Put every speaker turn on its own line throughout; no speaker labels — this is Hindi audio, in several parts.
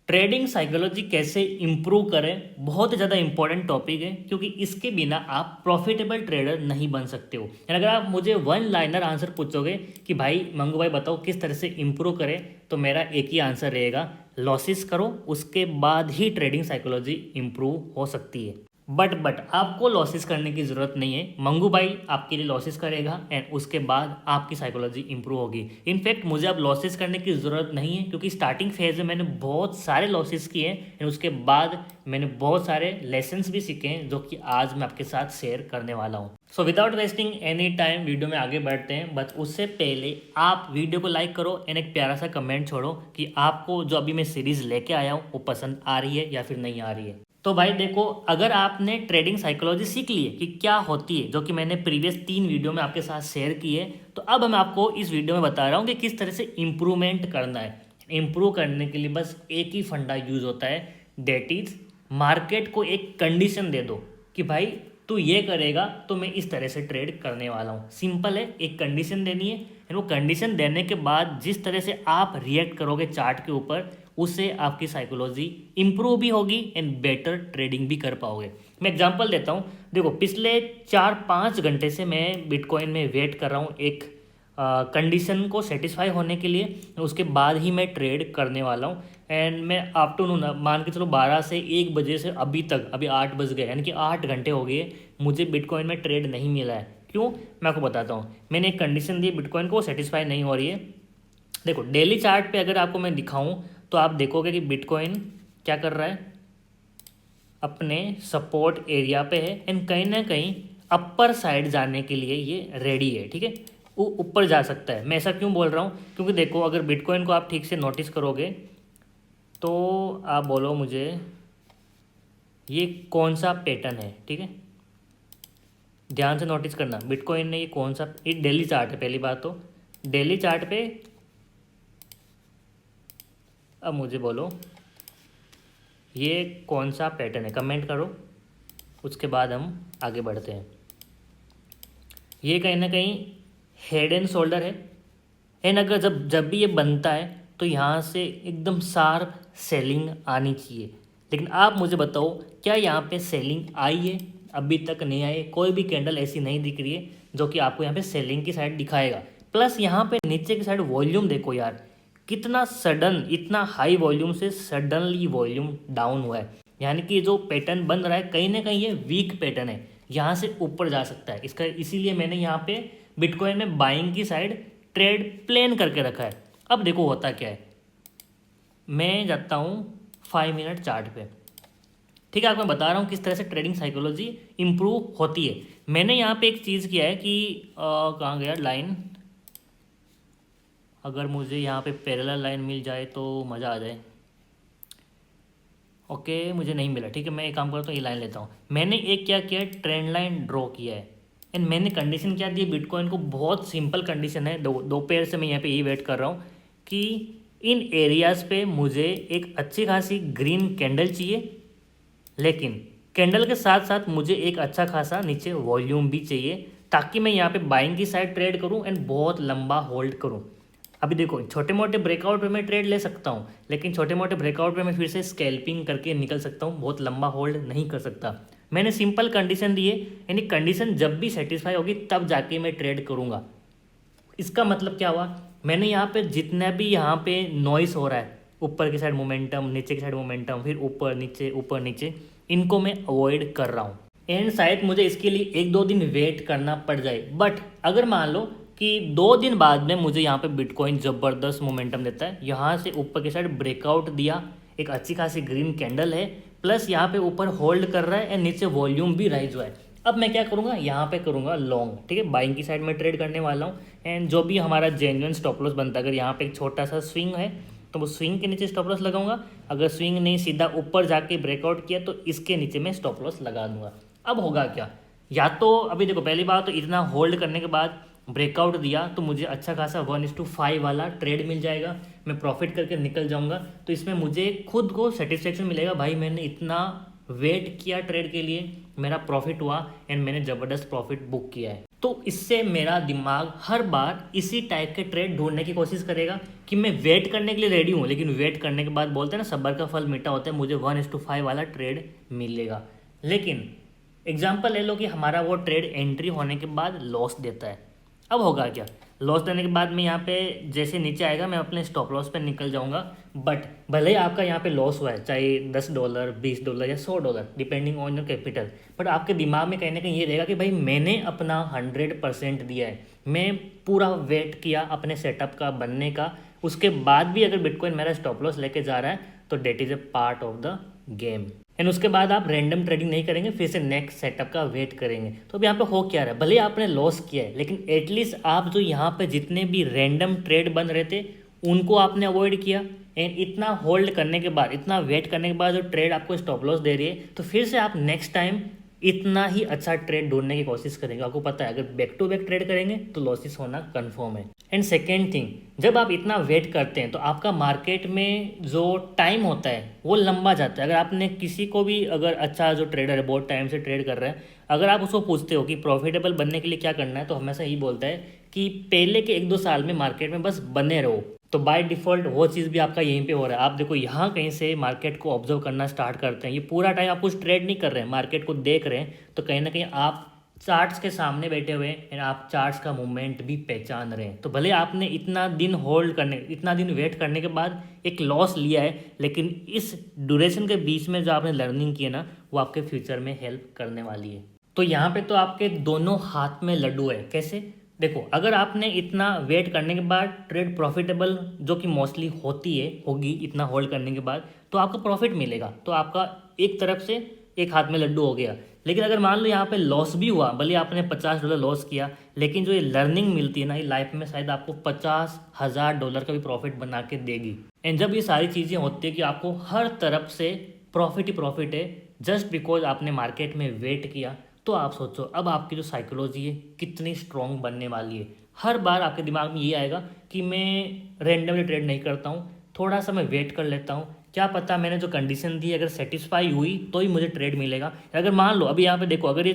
ट्रेडिंग साइकोलॉजी कैसे इम्प्रूव करें, बहुत ज़्यादा इंपॉर्टेंट टॉपिक है क्योंकि इसके बिना आप प्रॉफिटेबल ट्रेडर नहीं बन सकते हो। यानी अगर आप मुझे वन लाइनर आंसर पूछोगे कि भाई मंगू भाई बताओ किस तरह से इम्प्रूव करें, तो मेरा एक ही आंसर रहेगा, लॉसेस करो, उसके बाद ही ट्रेडिंग साइकोलॉजी इम्प्रूव हो सकती है। बट आपको लॉसेस करने की ज़रूरत नहीं है। मंगू भाई आपके लिए लॉसेस करेगा एंड उसके बाद आपकी साइकोलॉजी इंप्रूव होगी। इनफैक्ट मुझे अब लॉसेस करने की ज़रूरत नहीं है क्योंकि स्टार्टिंग फेज में मैंने बहुत सारे लॉसेस किए हैं एंड उसके बाद मैंने बहुत सारे लेसन्स भी सीखे हैं जो कि आज मैं आपके साथ शेयर करने वाला हूँ। So without wasting any time video में आगे बढ़ते हैं। बट उससे पहले आप वीडियो को लाइक करो एंड एक प्यारा सा कमेंट छोड़ो कि आपको जो अभी मैं सीरीज़ लेके आया हूँ वो पसंद आ रही है या फिर नहीं आ रही है। तो भाई देखो, अगर आपने ट्रेडिंग साइकोलॉजी सीख ली है कि क्या होती है, जो कि मैंने प्रीवियस 3 वीडियो में आपके साथ शेयर की है, तो अब मैं आपको इस वीडियो में बता रहा हूँ कि किस तरह से इम्प्रूवमेंट करना है। इम्प्रूव करने के लिए बस एक ही फंडा यूज होता है, डेट इज मार्केट को एक कंडीशन दे दो कि भाई तू ये करेगा तो मैं इस तरह से ट्रेड करने वाला हूँ। सिंपल है, एक कंडीशन देनी है एंड वो कंडीशन देने के बाद जिस तरह से आप रिएक्ट करोगे चार्ट के ऊपर, उससे आपकी साइकोलॉजी इंप्रूव भी होगी एंड बेटर ट्रेडिंग भी कर पाओगे। मैं एग्जांपल देता हूँ। देखो, पिछले 4-5 घंटे से मैं बिटकॉइन में वेट कर रहा हूँ एक कंडीशन को सेटिस्फाई होने के लिए, उसके बाद ही मैं ट्रेड करने वाला हूँ। एंड मैं आफ्टरनून मान के चलो 12 से 1 बजे से अभी तक, अभी 8 बज गए, यानी कि 8 घंटे हो गए, मुझे बिटकॉइन में ट्रेड नहीं मिला है। क्यों, मैं आपको बताता हूँ। मैंने एक कंडीशन दी, बिटकॉइन को सेटिस्फाई नहीं हो रही है। देखो, डेली चार्ट पे अगर आपको मैं दिखाऊं तो आप देखोगे कि बिटकॉइन क्या कर रहा है, अपने सपोर्ट एरिया पे है एंड कहीं ना कहीं अपर साइड जाने के लिए ये रेडी है। ठीक है, वो ऊपर जा सकता है। मैं ऐसा क्यों बोल रहा हूँ, क्योंकि देखो, अगर बिटकॉइन को आप ठीक से नोटिस करोगे तो आप बोलो मुझे ये कौन सा पैटर्न है। ठीक है, ध्यान से नोटिस करना, बिटकॉइन ने ये कौन सा, ये डेली चार्ट है। पहली बात तो डेली चार्ट पे अब मुझे बोलो ये कौन सा पैटर्न है, कमेंट करो, उसके बाद हम आगे बढ़ते हैं। ये कहीं ना कहीं हेड एंड शोल्डर है एंड अगर जब जब भी ये बनता है तो यहाँ से एकदम शार्प सेलिंग आनी चाहिए। लेकिन आप मुझे बताओ, क्या यहाँ पे सेलिंग आई है? अभी तक नहीं आई। कोई भी कैंडल ऐसी नहीं दिख रही है जो कि आपको यहाँ पे सेलिंग की साइड दिखाएगा। प्लस यहाँ पे नीचे की साइड वॉल्यूम देखो यार, कितना सडन, इतना हाई वॉल्यूम से सडनली वॉल्यूम डाउन हुआ है। यानी कि जो पैटर्न बन रहा है कहीं ना कहीं ये वीक पैटर्न है, यहाँ से ऊपर जा सकता है इसका। इसीलिए मैंने यहाँ पे बिटकॉइन में बाइंग की साइड ट्रेड प्लेन करके रखा है। अब देखो होता क्या है, मैं जाता हूँ 5 मिनट चार्ट पे। ठीक है, आपको मैं बता रहा हूँ किस तरह से ट्रेडिंग साइकोलॉजी इंप्रूव होती है। मैंने यहाँ पे एक चीज़ किया है कि कहाँ गया लाइन, अगर मुझे यहाँ पे पैरेलल लाइन मिल जाए तो मज़ा आ जाए। ओके, मुझे नहीं मिला। ठीक है, मैं एक काम करता हूँ, ये लाइन लेता हूँ। मैंने एक क्या किया है, ट्रेंड लाइन ड्रॉ किया है एंड मैंने कंडीशन क्या दी है बिटकॉइन को, बहुत सिंपल कंडीशन है। दो पेयर से मैं यहाँ पे ये वेट कर रहा हूँ कि इन एरियाज़ पे मुझे एक अच्छी खासी ग्रीन कैंडल चाहिए, लेकिन कैंडल के साथ साथ मुझे एक अच्छा खासा नीचे वॉल्यूम भी चाहिए, ताकि मैं यहाँ पे बाइंग की साइड ट्रेड करूँ एंड बहुत लंबा होल्ड करूँ। अभी देखो, छोटे मोटे ब्रेकआउट पे मैं ट्रेड ले सकता हूँ, लेकिन छोटे मोटे ब्रेकआउट पे मैं फिर से स्कैल्पिंग करके निकल सकता हूँ, बहुत लंबा होल्ड नहीं कर सकता। मैंने सिंपल कंडीशन दी है, यानी कंडीशन जब भी सेटिस्फाई होगी तब जाके मैं ट्रेड करूँगा। इसका मतलब क्या हुआ, मैंने यहाँ पे जितना भी यहाँ पे नॉइस हो रहा है, ऊपर की साइड मोमेंटम, नीचे की साइड मोमेंटम, फिर ऊपर नीचे, इनको मैं अवॉइड कर रहा हूँ। एंड शायद मुझे इसके लिए 1-2 दिन वेट करना पड़ जाए। बट अगर मान लो कि 2 दिन बाद में मुझे यहाँ पे बिटकॉइन ज़बरदस्त मोमेंटम देता है, यहाँ से ऊपर की साइड ब्रेकआउट दिया, एक अच्छी खासी ग्रीन कैंडल है, प्लस यहाँ पे ऊपर होल्ड कर रहा है एंड नीचे वॉल्यूम भी राइज हुआ है, अब मैं क्या करूँगा, यहाँ पे करूँगा लॉन्ग। ठीक है, बाइंग की साइड में ट्रेड करने वाला हूँ एंड जो भी हमारा जेन्युइन स्टॉप लॉस बनता है, अगर यहाँ पे एक छोटा सा स्विंग है तो वो स्विंग के नीचे स्टॉप लॉस लगाऊंगा। अगर स्विंग नहीं सीधा ऊपर जाके ब्रेकआउट किया तो इसके नीचे मैं स्टॉप लॉस लगा दूंगा। अब होगा क्या, या तो अभी देखो, पहली बात तो इतना होल्ड करने के बाद ब्रेकआउट दिया तो मुझे अच्छा खासा 1:5 वाला ट्रेड मिल जाएगा, मैं प्रॉफिट करके निकल जाऊंगा। तो इसमें मुझे खुद को सेटिस्फेक्शन मिलेगा, भाई मैंने इतना वेट किया ट्रेड के लिए, मेरा प्रॉफिट हुआ एंड मैंने ज़बरदस्त प्रॉफिट बुक किया है। तो इससे मेरा दिमाग हर बार इसी टाइप के ट्रेड ढूंढने की कोशिश करेगा कि मैं वेट करने के लिए रेडी हूँ, लेकिन वेट करने के बाद बोलते हैं ना सब्र का फल मीठा होता है, मुझे 1:5 वाला ट्रेड मिलेगा। लेकिन एग्जाम्पल ले लो कि हमारा वो ट्रेड एंट्री होने के बाद लॉस देता है। अब होगा क्या, लॉस देने के बाद मैं यहाँ पे जैसे नीचे आएगा मैं अपने स्टॉप लॉस पे निकल जाऊंगा। बट भले ही आपका यहाँ पे लॉस हुआ है, चाहे $10, $20 या $100, depending on your capital, but आपके दिमाग में कहीं ना कहीं ये रहेगा कि भाई मैंने अपना 100% दिया है, मैं पूरा वेट किया अपने सेटअप का बनने का, उसके बाद भी अगर बिटकॉइन मेरा स्टॉप लॉस लेके जा रहा है तो that is a part of the game. And उसके बाद आप रैंडम ट्रेडिंग नहीं करेंगे, फिर से नेक्स्ट सेटअप का वेट करेंगे। तो अब यहाँ पे हो क्या रहा है, भले आपने लॉस किया है लेकिन एटलीस्ट आप जो यहाँ पे जितने भी रैंडम ट्रेड बन रहे थे उनको आपने अवॉइड किया। एंड इतना होल्ड करने के बाद, इतना वेट करने के बाद जो ट्रेड आपको स्टॉप लॉस दे रही है, तो फिर से आप नेक्स्ट टाइम इतना ही अच्छा ट्रेड ढूंढने की कोशिश करेंगे। आपको पता है अगर बैक टू बैक ट्रेड करेंगे तो लॉसेस होना कंफर्म है। एंड सेकेंड थिंग, जब आप इतना वेट करते हैं तो आपका मार्केट में जो टाइम होता है वो लंबा जाता है। अगर आपने किसी को भी, अगर अच्छा जो ट्रेडर है बहुत टाइम से ट्रेड कर रहा है, अगर आप उसको पूछते हो कि प्रॉफिटेबल बनने के लिए क्या करना है, तो हमेशा यही बोलता है कि पहले के 1-2 साल में मार्केट में बस बने रहो। तो बाय डिफ़ॉल्ट वो चीज़ भी आपका यहीं पे हो रहा है। आप देखो यहाँ कहीं से मार्केट को ऑब्जर्व करना स्टार्ट करते हैं, ये पूरा टाइम आप कुछ ट्रेड नहीं कर रहे हैं, मार्केट को देख रहे हैं, तो कहीं ना कहीं आप चार्ट्स के सामने बैठे हुए हैं, आप चार्ट्स का मूवमेंट भी पहचान रहे हैं। तो भले आपने इतना दिन होल्ड करने, इतना दिन वेट करने के बाद एक लॉस लिया है, लेकिन इस ड्यूरेशन के बीच में जो आपने लर्निंग की है ना, वो आपके फ्यूचर में हेल्प करने वाली है। तो यहाँ पे तो आपके दोनों हाथ में लड्डू है। कैसे, देखो अगर आपने इतना वेट करने के बाद ट्रेड प्रॉफिटेबल, जो कि मोस्टली होगी इतना होल्ड करने के बाद, तो आपको प्रॉफिट मिलेगा, तो आपका एक तरफ से एक हाथ में लड्डू हो गया। लेकिन अगर मान लो यहाँ पे लॉस भी हुआ, भले आपने $50 लॉस किया, लेकिन जो ये लर्निंग मिलती है ना, ये लाइफ में शायद आपको $50,000 का भी प्रॉफिट बना के देगी। एंड जब ये सारी चीज़ें होती है कि आपको हर तरफ से प्रॉफिट ही प्रॉफिट है, जस्ट बिकॉज आपने मार्केट में वेट किया, तो आप सोचो अब आपकी जो साइकोलॉजी है कितनी स्ट्रॉन्ग बनने वाली है। हर बार आपके दिमाग में ये आएगा कि मैं रेंडमली ट्रेड नहीं करता हूँ, थोड़ा सा मैं वेट कर लेता हूँ, क्या पता मैंने जो कंडीशन दी अगर सेटिस्फाई हुई तो ही मुझे ट्रेड मिलेगा। अगर मान लो अभी यहाँ पे देखो, अगर ये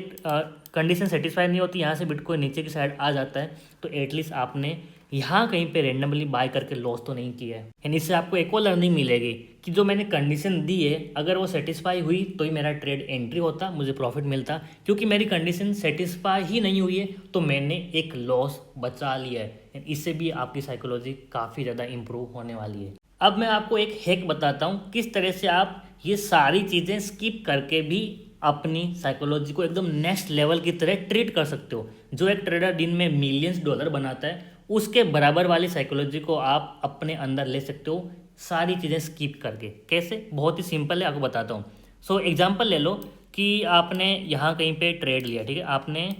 कंडीशन सेटिस्फाई नहीं होती, यहाँ से बिटकॉइन नीचे की साइड आ जाता है, तो एटलीस्ट आपने यहाँ कहीं पे रेंडमली बाय करके लॉस तो नहीं किया है। यानी इससे आपको एक और लर्निंग मिलेगी कि जो मैंने कंडीशन दी है अगर वो सेटिस्फाई हुई तो ही मेरा ट्रेड एंट्री होता, मुझे प्रॉफिट मिलता। क्योंकि मेरी कंडीशन सेटिस्फाई ही नहीं हुई है तो मैंने एक लॉस बचा लिया है। इससे भी आपकी साइकोलॉजी काफ़ी ज़्यादा इंप्रूव होने वाली है। अब मैं आपको एक हैक बताता हूँ किस तरह से आप ये सारी चीज़ें स्किप करके भी अपनी साइकोलॉजी को एकदम नेक्स्ट लेवल की तरह ट्रीट कर सकते हो। जो एक ट्रेडर दिन में $मिलियंस बनाता है, उसके बराबर वाली साइकोलॉजी को आप अपने अंदर ले सकते हो सारी चीज़ें स्किप करके। कैसे, बहुत ही सिंपल है, आपको बताता हूँ। सो एग्जांपल ले लो कि आपने यहाँ कहीं पे ट्रेड लिया, ठीक है, आपने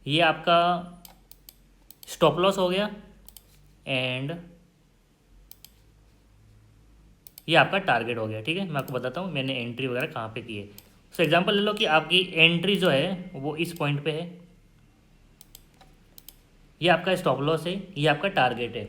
ये आपका स्टॉप लॉस हो गया एंड ये आपका टारगेट हो गया, ठीक है। मैं आपको बताता हूँ मैंने एंट्री वगैरह कहाँ पे की है। सो एग्जांपल ले लो कि आपकी एंट्री जो है वो इस पॉइंट पे है, ये आपका स्टॉप लॉस है, ये आपका टारगेट है।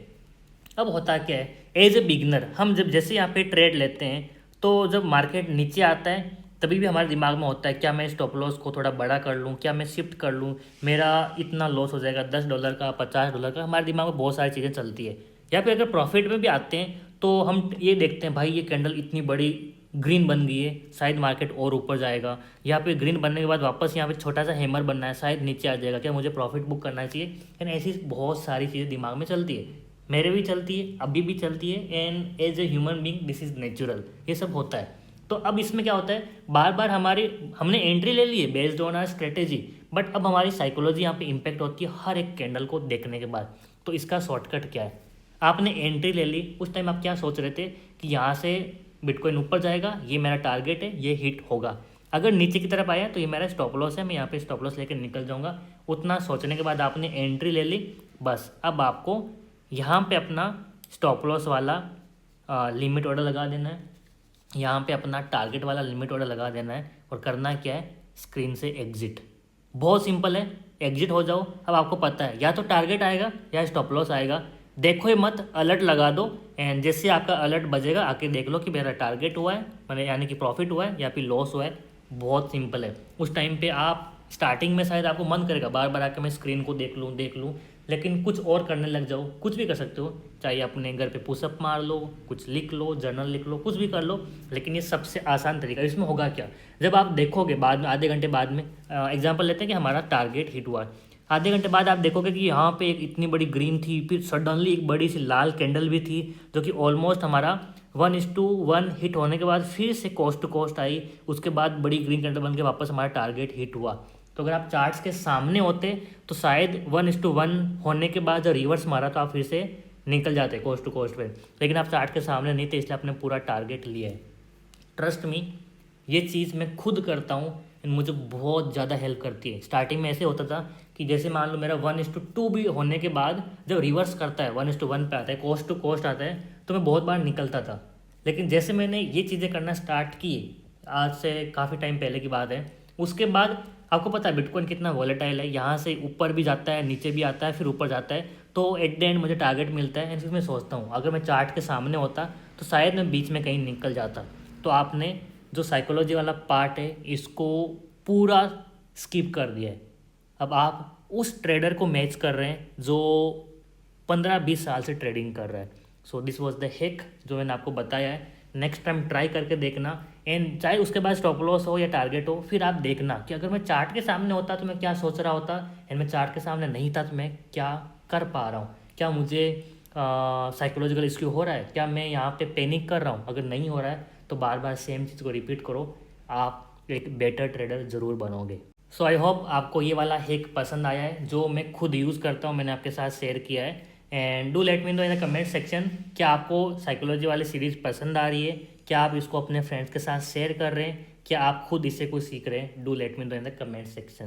अब होता क्या है, एज ए बिगनर हम जब जैसे यहाँ पे ट्रेड लेते हैं तो जब मार्केट नीचे आता है तभी भी हमारे दिमाग में होता है क्या मैं स्टॉप लॉस को थोड़ा बड़ा कर लूँ, क्या मैं शिफ्ट कर लूँ, मेरा इतना लॉस हो जाएगा $10 का, $50 का, हमारे दिमाग में बहुत सारी चीज़ें चलती है। या फिर अगर प्रॉफिट में भी आते हैं तो हम ये देखते हैं भाई ये कैंडल इतनी बड़ी ग्रीन बन गई है, शायद मार्केट और ऊपर जाएगा, या फिर ग्रीन बनने के बाद वापस यहाँ पे छोटा सा हैमर बनना है, शायद नीचे आ जाएगा, क्या मुझे प्रॉफिट बुक करना चाहिए। एंड ऐसी बहुत सारी चीज़ें दिमाग में चलती है, मेरे भी चलती है, अभी भी चलती है। And as a human being this is natural, ये सब होता है। तो अब इसमें क्या होता है, बार बार हमने एंट्री ले ली है based on our strategy, but अब हमारी साइकोलॉजी यहाँ पे इम्पेक्ट होती है हर एक कैंडल को देखने के बाद। तो इसका शॉर्टकट क्या है, आपने एंट्री ले ली, उस टाइम आप क्या सोच रहे थे कि यहाँ से बिटकॉइन ऊपर जाएगा, ये मेरा टारगेट है, ये हिट होगा। अगर नीचे की तरफ आया तो ये मेरा स्टॉप लॉस है, मैं यहाँ पे स्टॉप लॉस लेकर निकल जाऊँगा। उतना सोचने के बाद आपने एंट्री ले ली, बस अब आपको यहाँ पे अपना स्टॉप लॉस वाला लिमिट ऑर्डर लगा देना है, यहाँ पे अपना टारगेट वाला लिमिट ऑर्डर लगा देना है, और करना क्या है, स्क्रीन से एग्जिट। बहुत सिंपल है, एग्जिट हो जाओ। अब आपको पता है या तो टारगेट आएगा या स्टॉप लॉस आएगा, देखो ही मत, अलर्ट लगा दो। एंड जैसे आपका अलर्ट बजेगा आके देख लो कि मेरा टारगेट हुआ है, मैंने यानी कि प्रॉफिट हुआ है या फिर लॉस हुआ है। बहुत सिंपल है। उस टाइम पे आप स्टार्टिंग में शायद आपको मन करेगा बार बार आके मैं स्क्रीन को देख लूँ, लेकिन कुछ और करने लग जाओ, कुछ भी कर सकते हो, चाहे अपने घर पे पुशअप मार लो, कुछ लिख लो, जर्नल लिख लो, कुछ भी कर लो। लेकिन ये सबसे आसान तरीका। इसमें होगा क्या, जब आप देखोगे बाद में, आधे घंटे बाद में, एग्जांपल लेते हैं कि हमारा टारगेट हिट हुआ, आधे घंटे बाद आप देखोगे कि यहाँ पे एक इतनी बड़ी ग्रीन थी, फिर सडनली एक बड़ी सी लाल कैंडल भी थी, जो कि ऑलमोस्ट हमारा 1:1 हिट होने के बाद फिर से कोस्ट टू कोस्ट आई, उसके बाद बड़ी ग्रीन कैंडल बन के वापस हमारा टारगेट हिट हुआ। तो अगर आप चार्ट्स के सामने होते तो शायद 1:1 होने के बाद जब रिवर्स मारा तो आप फिर से निकल जाते कोस्ट टू कोस्ट पे, लेकिन आप चार्ट के सामने नहीं थे, इसलिए आपने पूरा टारगेट लिया है। ट्रस्ट मी, ये चीज़ मैं खुद करता हूँ, मुझे बहुत ज़्यादा हेल्प करती है। स्टार्टिंग में ऐसे होता था कि जैसे मान लो मेरा 1:2 भी होने के बाद जब रिवर्स करता है 1:1 पे आता है, कोस्ट टू कोस्ट आता है, तो मैं बहुत बार निकलता था। लेकिन जैसे मैंने ये चीज़ें करना स्टार्ट की, आज से काफ़ी टाइम पहले की बात है, उसके बाद आपको पता है बिटकॉइन कितना वॉलेटाइल है, यहाँ से ऊपर भी जाता है, नीचे भी आता है, फिर ऊपर जाता है, तो एट द एंड मुझे टारगेट मिलता है। फिर मैं सोचता हूँ अगर मैं चार्ट के सामने होता तो शायद मैं बीच में कहीं निकल जाता। तो आपने जो साइकोलॉजी वाला पार्ट है इसको पूरा स्किप कर दिया है। अब आप उस ट्रेडर को मैच कर रहे हैं जो 15-20 साल से ट्रेडिंग कर रहा है। So this was the hack जो मैंने आपको बताया है। नेक्स्ट टाइम ट्राई करके देखना, एंड चाहे उसके बाद स्टॉप लॉस हो या टारगेट हो, फिर आप देखना कि अगर मैं चार्ट के सामने होता तो मैं क्या सोच रहा होता, एंड मैं चार्ट के सामने नहीं था तो मैं क्या कर पा रहा हूँ, क्या मुझे साइकोलॉजिकल इश्यू हो रहा है, क्या मैं यहाँ पे पैनिक कर रहा हूँ। अगर नहीं हो रहा है तो बार बार सेम चीज़ को रिपीट करो, आप एक बेटर ट्रेडर ज़रूर बनोगे। सो आई होप आपको ये वाला हैक पसंद आया है जो मैं खुद यूज़ करता हूँ, मैंने आपके साथ शेयर किया है। And do let me know in the comment section क्या आपको साइकोलॉजी वाली सीरीज़ पसंद आ रही है, क्या आप इसको अपने फ्रेंड्स के साथ शेयर कर रहे हैं, क्या आप खुद इससे कुछ सीख रहे हैं। Do let me know in the comment section.